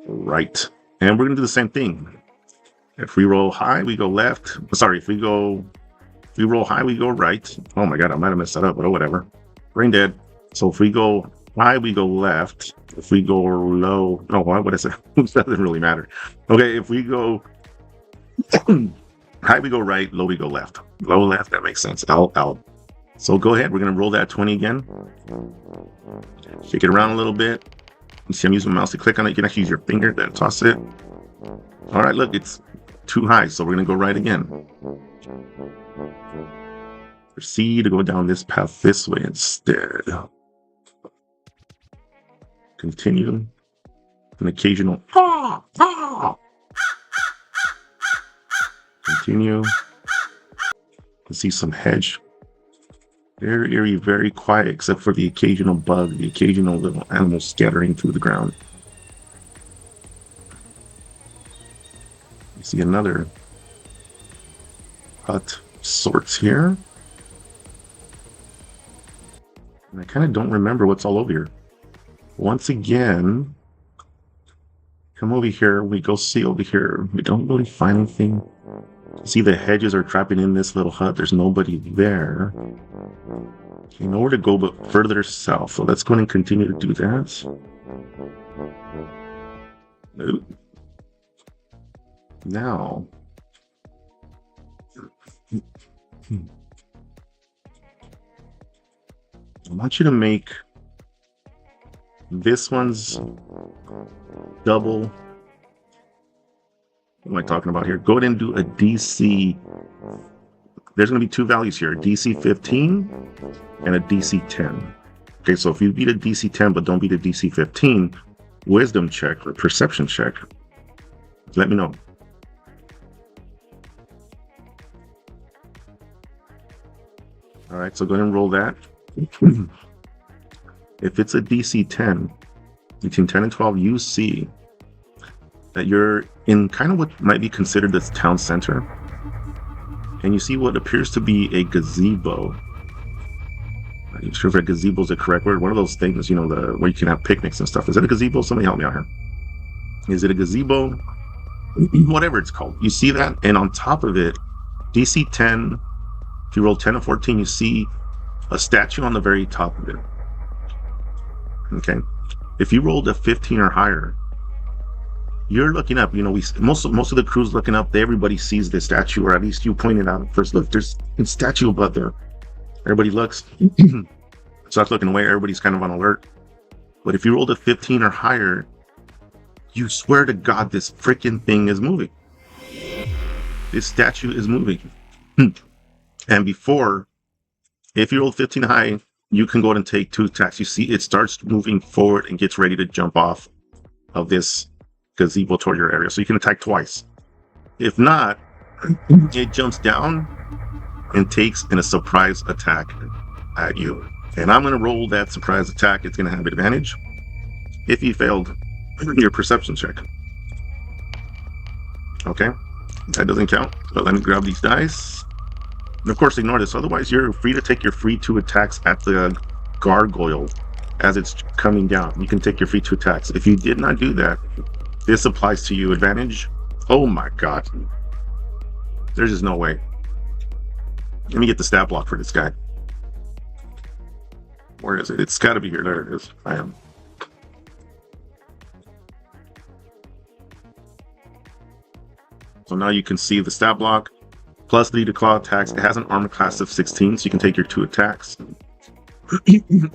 or right. And we're going to do the same thing. If we roll high, we go left. Sorry, if we roll high, we go right. Oh my God, I might have messed that up, but oh, whatever. Brain dead. So if we go high, we go left. If we go low, oh, what is it? That doesn't really matter. Okay, if we go high, we go right. Low, we go left. Low, left, that makes sense. Out. So go ahead. We're going to roll that 20 again. Shake it around a little bit. You see I'm using my mouse to click on it. You can actually use your finger, then toss it. All right, look, it's too high, so we're going to go right again. Proceed to go down this path this way instead. Continue. An occasional continue. You see some hedge. Very eerie, very quiet, except for the occasional bug, the occasional little animal scattering through the ground. You see another hut of sorts here. And I kind of don't remember what's all over here. Once again, come over here. We go see over here. We don't really find anything. See, the hedges are trapping in this little hut. There's nobody there. You know where to go, but further south. So let's go ahead and continue to do that. Now, I want you to make this one's double. What am I talking about here? Go ahead and do a DC. There's going to be two values here, a DC 15 and a DC 10. Okay, so if you beat a DC 10 but don't beat a DC 15, wisdom check or perception check. Let me know. All right, so go ahead and roll that. If it's a DC 10, between 10 and 12, you see that you're in kind of what might be considered the town center. And you see what appears to be a gazebo. I'm not sure if a gazebo is the correct word. One of those things, where you can have picnics and stuff. Is it a gazebo? Somebody help me out here. Is it a gazebo? Whatever it's called. You see that? And on top of it, DC 10, if you roll 10 or 14, you see a statue on the very top of it. Okay. If you rolled a 15 or higher, you're looking up. Most of the crew's looking up. Everybody sees the statue, or at least you pointed out first. Look, there's a statue above there. Everybody looks. Starts looking away. Everybody's kind of on alert. But if you rolled a 15 or higher, you swear to God this freaking thing is moving. This statue is moving. And before, if you rolled 15 high, you can go ahead and take 2 attacks. You see it starts moving forward and gets ready to jump off of this gazebo toward your area. So you can attack twice. If not, it jumps down and takes a surprise attack at you. And I'm going to roll that surprise attack. It's going to have advantage if you failed your perception check. Okay, that doesn't count. But let me grab these dice. And of course, ignore this. Otherwise, you're free to take your free 2 attacks at the gargoyle as it's coming down. You can take your free 2 attacks. If you did not do that, this applies to you. Advantage. Oh my god. There's just no way. Let me get the stat block for this guy. Where is it? It's got to be here. There it is. I am. So now you can see the stat block. +3 to claw attacks. It has an armor class of 16, so you can take your 2 attacks.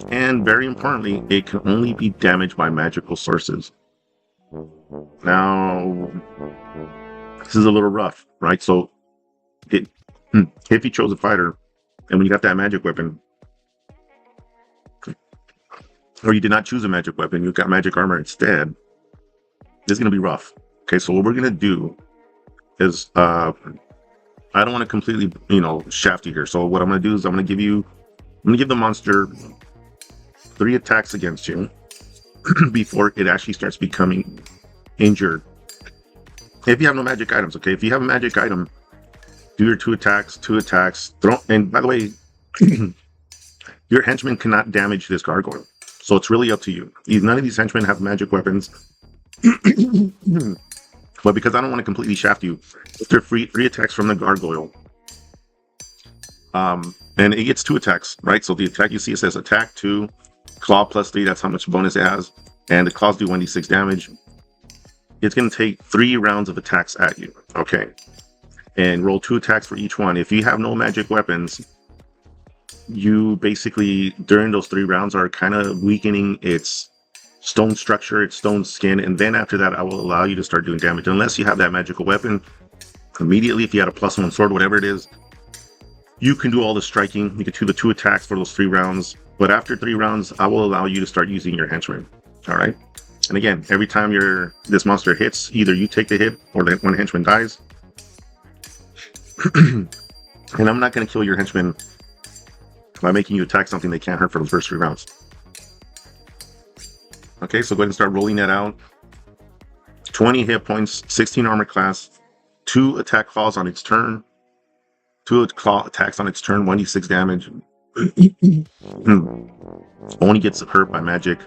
And very importantly, it can only be damaged by magical sources. Now, this is a little rough, right? So, if you chose a fighter, and when you got that magic weapon, or you did not choose a magic weapon, you got magic armor instead, this is going to be rough. Okay, so what we're going to do is, I don't want to completely, shaft you here. So what I'm going to do is I'm going to give the monster 3 attacks against you before it actually starts becoming injured. If you have no magic items, okay? If you have a magic item, do your 2 attacks, and by the way, your henchmen cannot damage this gargoyle. So it's really up to you. None of these henchmen have magic weapons. But because I don't want to completely shaft you, they're free 3 attacks from the gargoyle. And it gets 2 attacks, right? So the attack you see, it says attack 2, claw +3, that's how much bonus it has. And the claws do 1d6 damage. It's going to take 3 rounds of attacks at you, okay? And roll 2 attacks for each one. If you have no magic weapons, you basically, during those 3 rounds, are kind of weakening its stone structure, its stone skin, and then after that, I will allow you to start doing damage. Unless you have that magical weapon, immediately, if you had a +1 sword, whatever it is, you can do all the striking. You can do the 2 attacks for those 3 rounds. But after 3 rounds, I will allow you to start using your henchmen. All right? And again, every time this monster hits, either you take the hit or the one henchman dies. And I'm not going to kill your henchman by making you attack something they can't hurt for those first 3 rounds. Okay, so go ahead and start rolling that out. 20 hit points, 16 armor class, 2 attack claws on its turn, 2 claw attacks on its turn, 1d6 damage. Only gets hurt by magic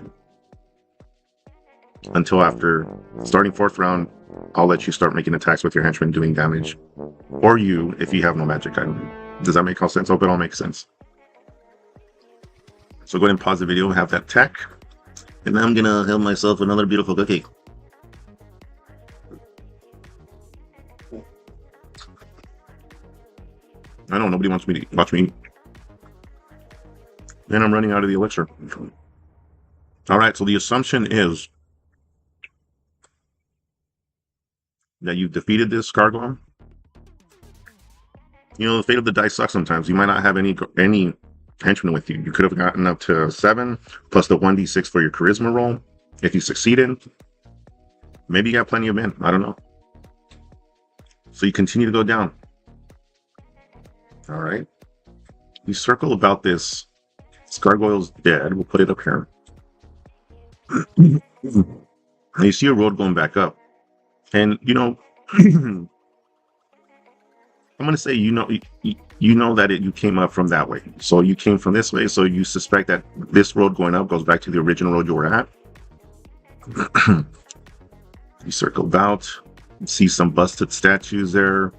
until after starting 4th round. I'll let you start making attacks with your henchmen doing damage, or you if you have no magic item. Does that make all sense? I hope it all makes sense. So go ahead and pause the video and have that attack. And I'm gonna have myself another beautiful cookie. I know nobody wants me to watch me. Then I'm running out of the elixir. All right, so the assumption is that you've defeated this gargoyle. The fate of the dice sucks sometimes. You might not have any henchmen with you. You could have gotten up to 7 plus the 1d6 for your charisma roll if you succeeded. Maybe you got plenty of men. I don't know. So you continue to go down. All right. You circle about this. This gargoyle's dead. We'll put it up here. And you see a road going back up. And, I'm going to say, you know that you came up from that way. So you came from this way. So you suspect that this road going up goes back to the original road you were at. You circle about. You see some busted statues there.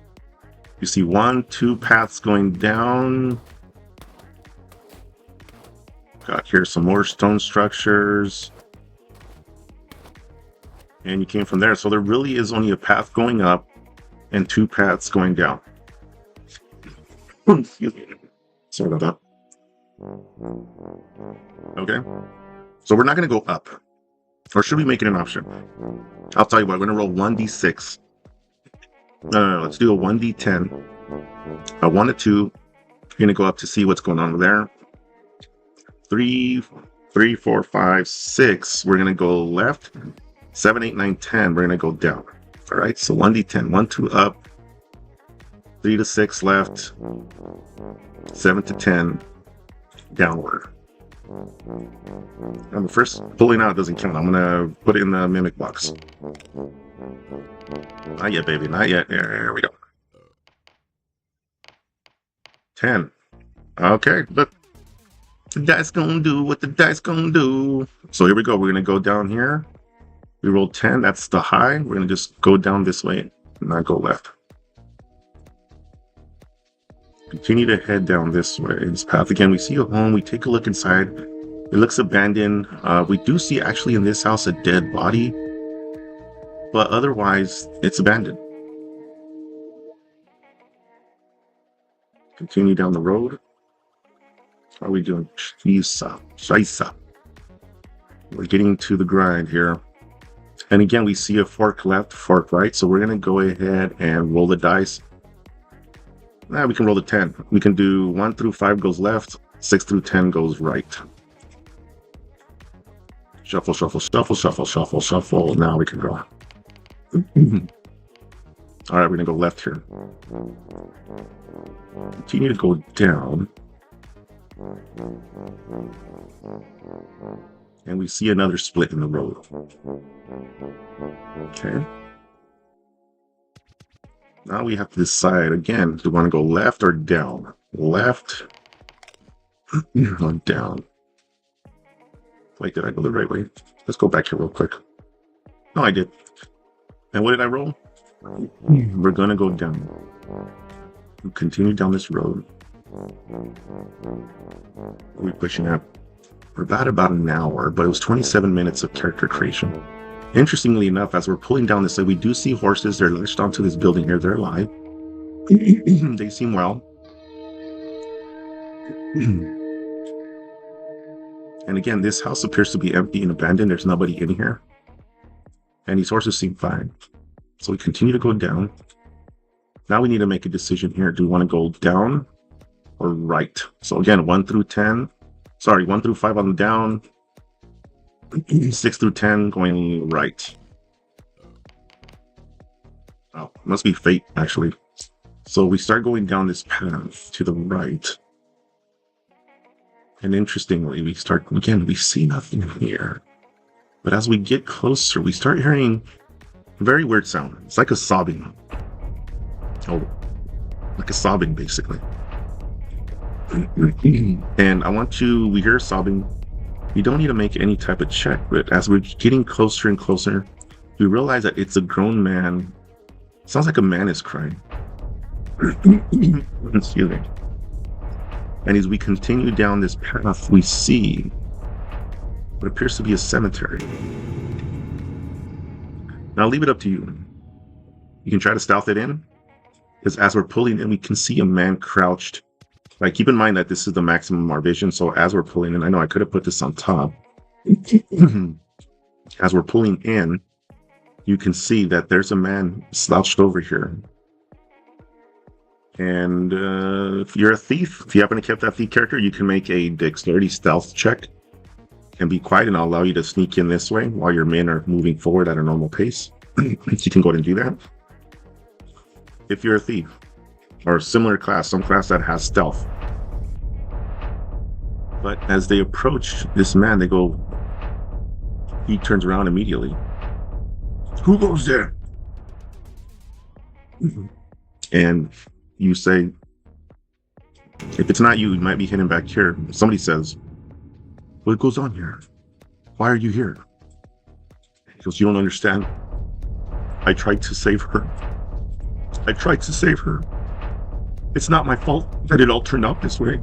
You see 1, 2 paths going down. Got here some more stone structures. And you came from there. So there really is only a path going up and 2 paths going down. Excuse me. Sorry about that. Okay. So we're not going to go up. Or should we make it an option? I'll tell you what. We're going to roll 1d6. No. Let's do a 1d10. A 1 to 2. You're going to go up to see what's going on over there. 3, 4, 5, 6. We're going to go left. 7, 8, 9, 10. We're going to go down. All right. So 1d10. 1, 2 up. 3 to 6 left. 7 to 10 downward. And the first pulling out doesn't count. I'm gonna put it in the mimic box. Not yet, baby. Not yet. There we go. 10. Okay, look. The dice gonna do what the dice gonna do. So here we go. We're gonna go down here. We rolled 10. That's the high. We're gonna just go down this way, not go left. Continue to head down this way. This path again. We see a home. We take a look inside. It looks abandoned. We do see actually in this house a dead body, but otherwise it's abandoned. Continue down the road. How are we doing? Shisa. We're getting to the grind here. And again, we see a fork left, fork right. So we're going to go ahead and roll the dice. We can roll the 10. We can do 1 through 5 goes left, 6 through 10 goes right. Shuffle, shuffle, shuffle, shuffle, shuffle, shuffle. Now we can go. All right, we're going to go left here. Continue to go down. And we see another split in the road. Okay. Now we have to decide again, do we want to go left or down? Left or down? Wait, did I go the right way? Let's go back here real quick. No, I did. And what did I roll? We're going to go down. We continue down this road. We're pushing up for about an hour, but it was 27 minutes of character creation. Interestingly enough, as we're pulling down this way, we do see horses. They're lashed onto this building here. They're alive. They seem well. And again, this house appears to be empty and abandoned. There's nobody in here. And these horses seem fine. So we continue to go down. Now we need to make a decision here. Do we want to go down or right? So again, 1 through 10. Sorry, 1 through 5 on the down. 6 through 10 going right. Oh, must be fate, actually. So we start going down this path to the right. And interestingly, we start, again, we see nothing here. But as we get closer, we start hearing a very weird sound. It's like a sobbing. Oh, like a sobbing, basically. And I want you, we hear sobbing. You don't need to make any type of check, but as we're getting closer and closer, we realize that it's a grown man. It sounds like a man is crying. Excuse me. And as we continue down this path, we see what appears to be a cemetery. Now I'll leave it up to you. You can try to stealth it in, because as we're pulling in, we can see a man crouched. Like, keep in mind that this is the maximum of our vision, so as we're pulling in, I know I could have put this on top. As we're pulling in, you can see that there's a man slouched over here. And if you're a thief, if you happen to keep that thief character, you can make a dexterity stealth check and be quiet, and I'll allow you to sneak in this way while your men are moving forward at a normal pace. You can go ahead and do that. If you're a thief, or a similar class, some class that has stealth. But as they approach this man, they go, he turns around immediately. Who goes there? And you say, if it's not you, it might be hidden back here. Somebody says, what goes on here? Why are you here? He goes, you don't understand. I tried to save her. I tried to save her. It's not my fault that it all turned out this way.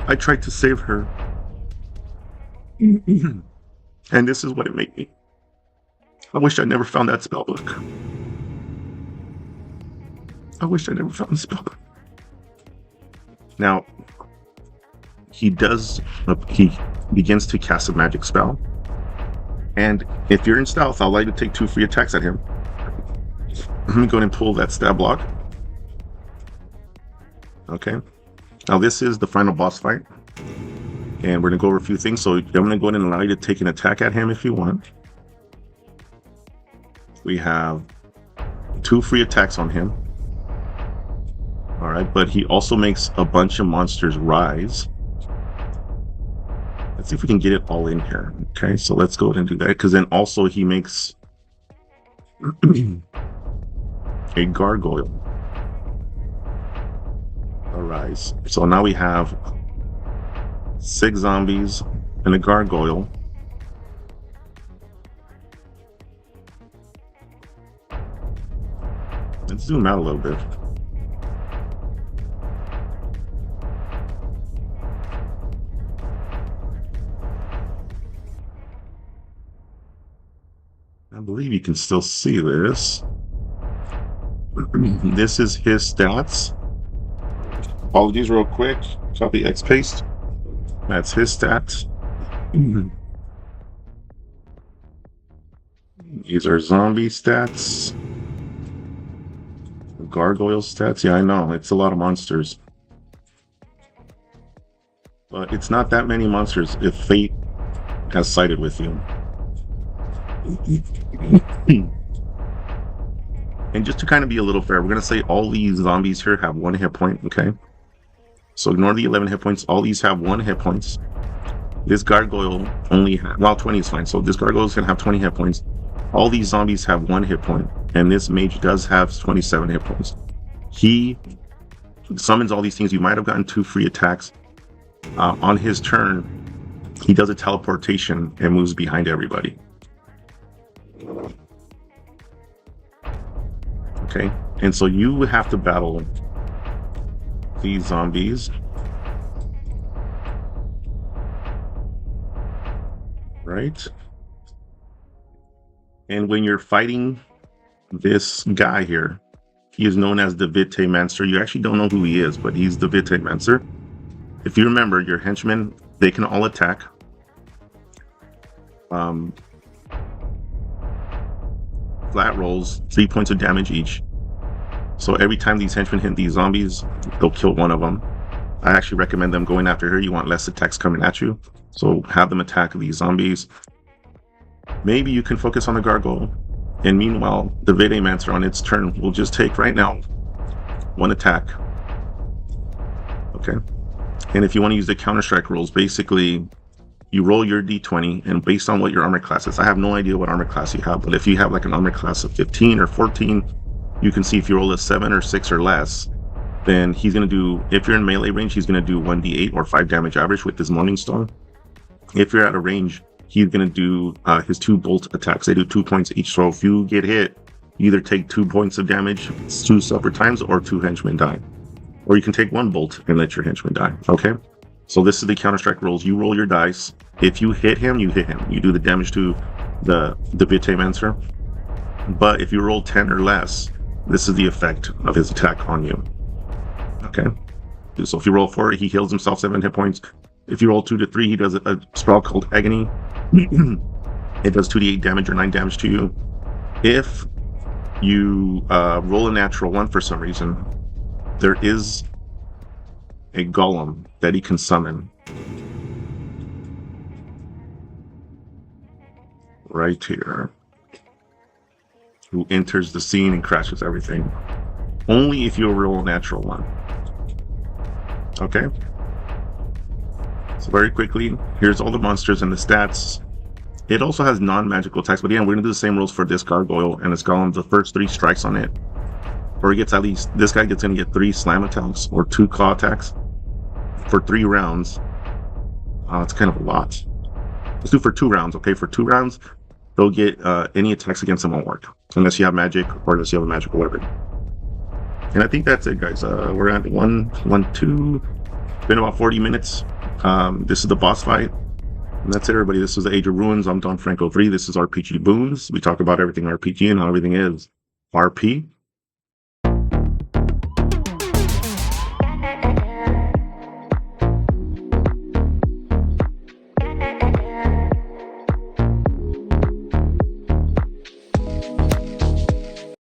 I tried to save her. And this is what it made me. I wish I never found that spell book. I wish I never found the spell book. Now, he begins to cast a magic spell. And if you're in stealth, I'll allow you to take 2 free attacks at him. Let me go ahead and pull that stab block. Okay. Now this is the final boss fight. And we're going to go over a few things. So I'm going to go ahead and allow you to take an attack at him if you want. We have 2 free attacks on him. All right, but he also makes a bunch of monsters rise. Let's see if we can get it all in here. Okay, so let's go ahead and do that, because then also he makes a gargoyle arise. So now we have 6 zombies and a gargoyle. Let's zoom out a little bit. I believe you can still see this. This is his stats. All of these real quick. Copy X paste. That's his stats. These are zombie stats. Gargoyle stats. Yeah, I know. It's a lot of monsters. But it's not that many monsters if fate has sided with you. And just to kind of be a little fair, we're going to say all these zombies here have 1 hit point, okay? So ignore the 11 hit points. All these have 1 hit points. This gargoyle only has, well, 20 is fine. So this gargoyle is going to have 20 hit points. All these zombies have 1 hit point. And this mage does have 27 hit points. He summons all these things. You might have gotten 2 free attacks. On his turn, he does a teleportation and moves behind everybody. Okay, and so you would have to battle these zombies. Right? And when you're fighting this guy here, he is known as the Vitaemancer. You actually don't know who he is, but he's the Vitaemancer. If you remember, your henchmen, they can all attack. Flat rolls, 3 points of damage each. So every time these henchmen hit these zombies, they'll kill one of them. I actually recommend them going after her. You want less attacks coming at you, so have them attack these zombies. Maybe you can focus on the gargoyle, and meanwhile, the Vitaemancer on its turn will just take right now 1 attack. Okay, and if you want to use the counter-strike rules, basically you roll your d20, and based on what your armor class is, I have no idea what armor class you have, but if you have like an armor class of 15 or 14, you can see if you roll a 7 or 6 or less, then he's going to do, if you're in melee range, he's going to do 1d8 or 5 damage average with his Morningstar. If you're out of range, he's going to do his 2 bolt attacks. They do 2 points each, so if you get hit, you either take 2 points of damage 2 separate times, or 2 henchmen die. Or you can take 1 bolt and let your henchmen die, okay? So this is the counter-strike rules. You roll your dice. If you hit him, you hit him. You do the damage to the Vitaemancer. But if you roll 10 or less, this is the effect of his attack on you. Okay? So if you roll 4, he heals himself 7 hit points. If you roll 2 to 3, he does a spell called Agony. It does 2d8 damage or 9 damage to you. If you roll a natural 1 for some reason, there is a golem that he can summon right here, who enters the scene and crashes everything. Only if you roll a natural 1. Okay? So very quickly, here's all the monsters and the stats. It also has non-magical attacks, but again, we're gonna do the same rules for this gargoyle and this golem. The first 3 strikes on it, or he gets at least, this guy gets gonna get 3 slam attacks or 2 claw attacks for 3 rounds. It's kind of a lot. Let's do for 2 rounds, okay? For 2 rounds, they'll get any attacks against them won't work unless you have magic or unless you have a magical weapon. And I think that's it, guys. We're at 2. It's been about 40 minutes. This is the boss fight. And that's it, everybody. This is the Age of Ruins. I'm Don Franco 3. This is RPG Boons. We talk about everything RPG and how everything is RP.